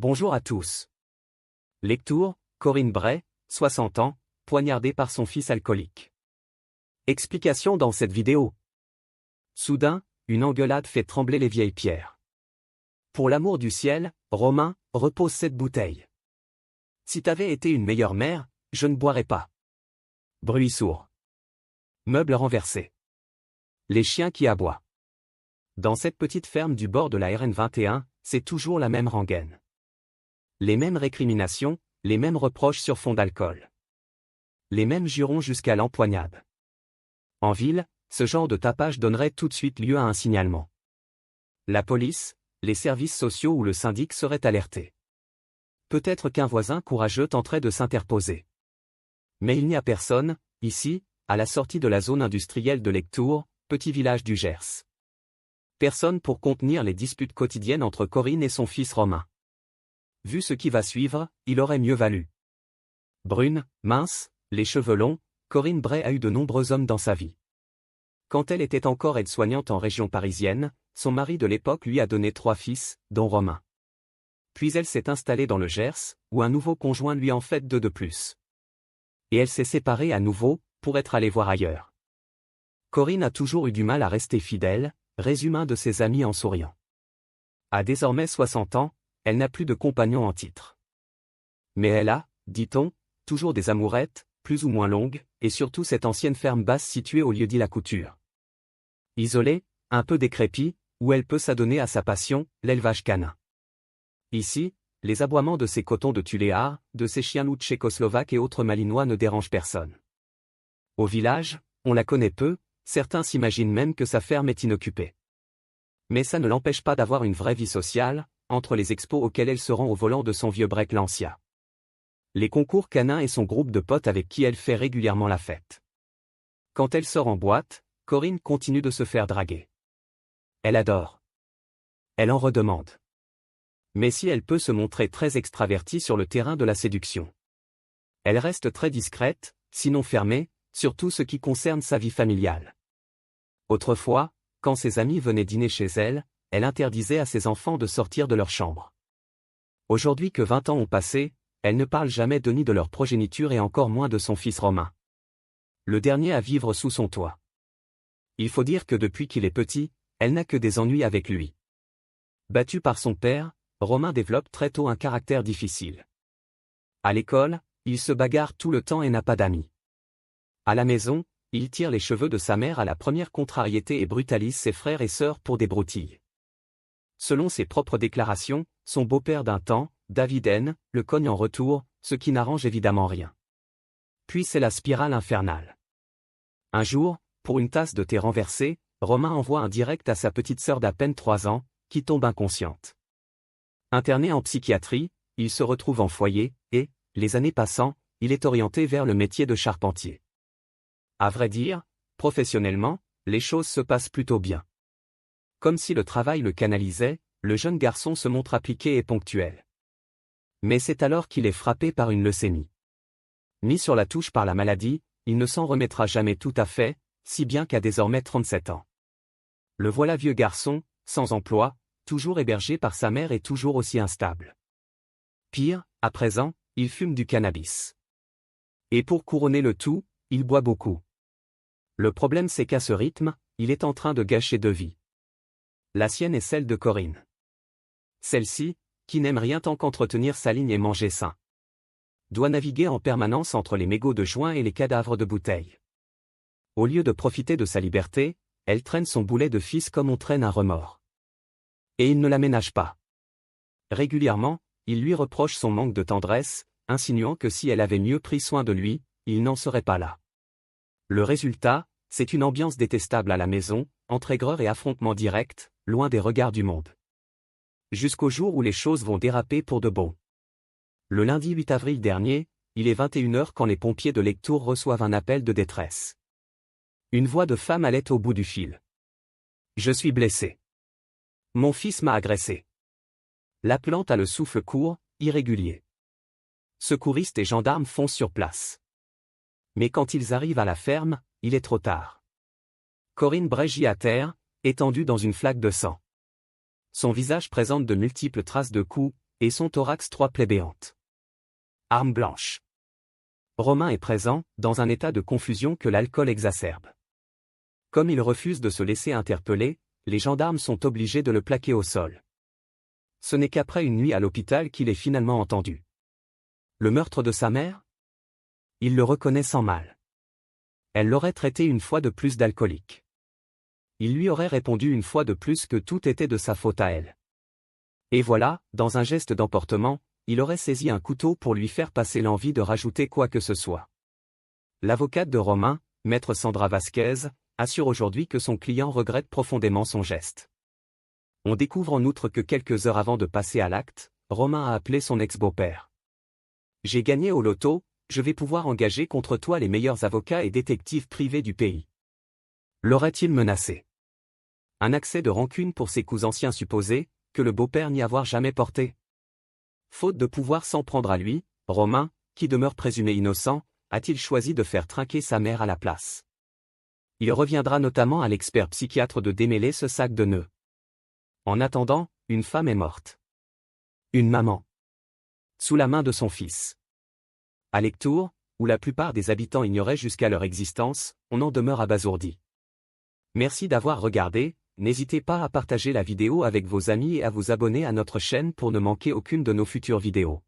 Bonjour à tous. Lecture, Corinne Bray, 60 ans, poignardée par son fils alcoolique. Explication dans cette vidéo. Soudain, une engueulade fait trembler les vieilles pierres. Pour l'amour du ciel, Romain, repose cette bouteille. Si t'avais été une meilleure mère, je ne boirais pas. Bruit sourd. Meubles renversés. Les chiens qui aboient. Dans cette petite ferme du bord de la RN 21, c'est toujours la même rengaine. Les mêmes récriminations, les mêmes reproches sur fond d'alcool. Les mêmes jurons jusqu'à l'empoignade. En ville, ce genre de tapage donnerait tout de suite lieu à un signalement. La police, les services sociaux ou le syndic seraient alertés. Peut-être qu'un voisin courageux tenterait de s'interposer. Mais il n'y a personne, ici, à la sortie de la zone industrielle de Lectoure, petit village du Gers. Personne pour contenir les disputes quotidiennes entre Corinne et son fils Romain. Vu ce qui va suivre, il aurait mieux valu. Brune, mince, les cheveux longs, Corinne Bray a eu de nombreux hommes dans sa vie. Quand elle était encore aide-soignante en région parisienne, son mari de l'époque lui a donné 3 fils, dont Romain. Puis elle s'est installée dans le Gers, où un nouveau conjoint lui en fait 2 de plus. Et elle s'est séparée à nouveau, pour être allée voir ailleurs. Corinne a toujours eu du mal à rester fidèle, résume un de ses amis en souriant. À désormais 60 ans, elle n'a plus de compagnon en titre. Mais elle a, dit-on, toujours des amourettes, plus ou moins longues, et surtout cette ancienne ferme basse située au lieu-dit La Couture. Isolée, un peu décrépite, où elle peut s'adonner à sa passion, l'élevage canin. Ici, les aboiements de ses cotons de Tuléar, de ses chiens loups tchécoslovaques et autres malinois ne dérangent personne. Au village, on la connaît peu, certains s'imaginent même que sa ferme est inoccupée. Mais ça ne l'empêche pas d'avoir une vraie vie sociale, entre les expos auxquels elle se rend au volant de son vieux break Lancia. Les concours canins et son groupe de potes avec qui elle fait régulièrement la fête. Quand elle sort en boîte, Corinne continue de se faire draguer. Elle adore. Elle en redemande. Mais si elle peut se montrer très extravertie sur le terrain de la séduction. Elle reste très discrète, sinon fermée, sur tout ce qui concerne sa vie familiale. Autrefois, quand ses amis venaient dîner chez elle, elle interdisait à ses enfants de sortir de leur chambre. Aujourd'hui que 20 ans ont passé, elle ne parle jamais ni de leur progéniture et encore moins de son fils Romain. Le dernier à vivre sous son toit. Il faut dire que depuis qu'il est petit, elle n'a que des ennuis avec lui. Battu par son père, Romain développe très tôt un caractère difficile. À l'école, il se bagarre tout le temps et n'a pas d'amis. À la maison, il tire les cheveux de sa mère à la première contrariété et brutalise ses frères et sœurs pour des broutilles. Selon ses propres déclarations, son beau-père d'un temps, David N., le cogne en retour, ce qui n'arrange évidemment rien. Puis c'est la spirale infernale. Un jour, pour une tasse de thé renversée, Romain envoie un direct à sa petite sœur d'à peine 3 ans, qui tombe inconsciente. Interné en psychiatrie, il se retrouve en foyer, et, les années passant, il est orienté vers le métier de charpentier. À vrai dire, professionnellement, les choses se passent plutôt bien. Comme si le travail le canalisait, le jeune garçon se montre appliqué et ponctuel. Mais c'est alors qu'il est frappé par une leucémie. Mis sur la touche par la maladie, il ne s'en remettra jamais tout à fait, si bien qu'à désormais 37 ans. Le voilà vieux garçon, sans emploi, toujours hébergé par sa mère et toujours aussi instable. Pire, à présent, il fume du cannabis. Et pour couronner le tout, il boit beaucoup. Le problème c'est qu'à ce rythme, il est en train de gâcher 2 vies. La sienne et celle de Corinne. Celle-ci, qui n'aime rien tant qu'entretenir sa ligne et manger sain, doit naviguer en permanence entre les mégots de joint et les cadavres de bouteilles. Au lieu de profiter de sa liberté, elle traîne son boulet de fils comme on traîne un remords. Et il ne la ménage pas. Régulièrement, il lui reproche son manque de tendresse, insinuant que si elle avait mieux pris soin de lui, il n'en serait pas là. Le résultat, c'est une ambiance détestable à la maison, entre aigreur et affrontements directs, loin des regards du monde. Jusqu'au jour où les choses vont déraper pour de bon. Le lundi 8 avril dernier, il est 21h quand les pompiers de Lectoure reçoivent un appel de détresse. Une voix de femme allait au bout du fil. « Je suis blessé. Mon fils m'a agressé. » L'appelante a le souffle court, irrégulier. Secouristes et gendarmes foncent sur place. Mais quand ils arrivent à la ferme, il est trop tard. Corinne Bray gît à terre, étendue dans une flaque de sang. Son visage présente de multiples traces de coups, Et son thorax 3 plaies béantes. Arme blanche. Romain est présent, dans un état de confusion que l'alcool exacerbe. Comme il refuse de se laisser interpeller, les gendarmes sont obligés de le plaquer au sol. Ce n'est qu'après une nuit à l'hôpital qu'il est finalement entendu. Le meurtre de sa mère? Il le reconnaît sans mal. Elle l'aurait traité une fois de plus d'alcoolique. Il lui aurait répondu une fois de plus que tout était de sa faute à elle. Et voilà, dans un geste d'emportement, il aurait saisi un couteau pour lui faire passer l'envie de rajouter quoi que ce soit. L'avocate de Romain, maître Sandra Vasquez, assure aujourd'hui que son client regrette profondément son geste. On découvre en outre que quelques heures avant de passer à l'acte, Romain a appelé son ex-beau-père. « J'ai gagné au loto, je vais pouvoir engager contre toi les meilleurs avocats et détectives privés du pays. » L'aurait-il menacé? Un accès de rancune pour ses coups anciens supposés, que le beau-père n'y avoir jamais porté. Faute de pouvoir s'en prendre à lui, Romain, qui demeure présumé innocent, a-t-il choisi de faire trinquer sa mère à la place. Il reviendra notamment à l'expert psychiatre de démêler ce sac de nœuds. En attendant, une femme est morte. Une maman. Sous la main de son fils. À Lectoure, où la plupart des habitants ignoraient jusqu'à leur existence, on en demeure abasourdi. Merci d'avoir regardé, n'hésitez pas à partager la vidéo avec vos amis et à vous abonner à notre chaîne pour ne manquer aucune de nos futures vidéos.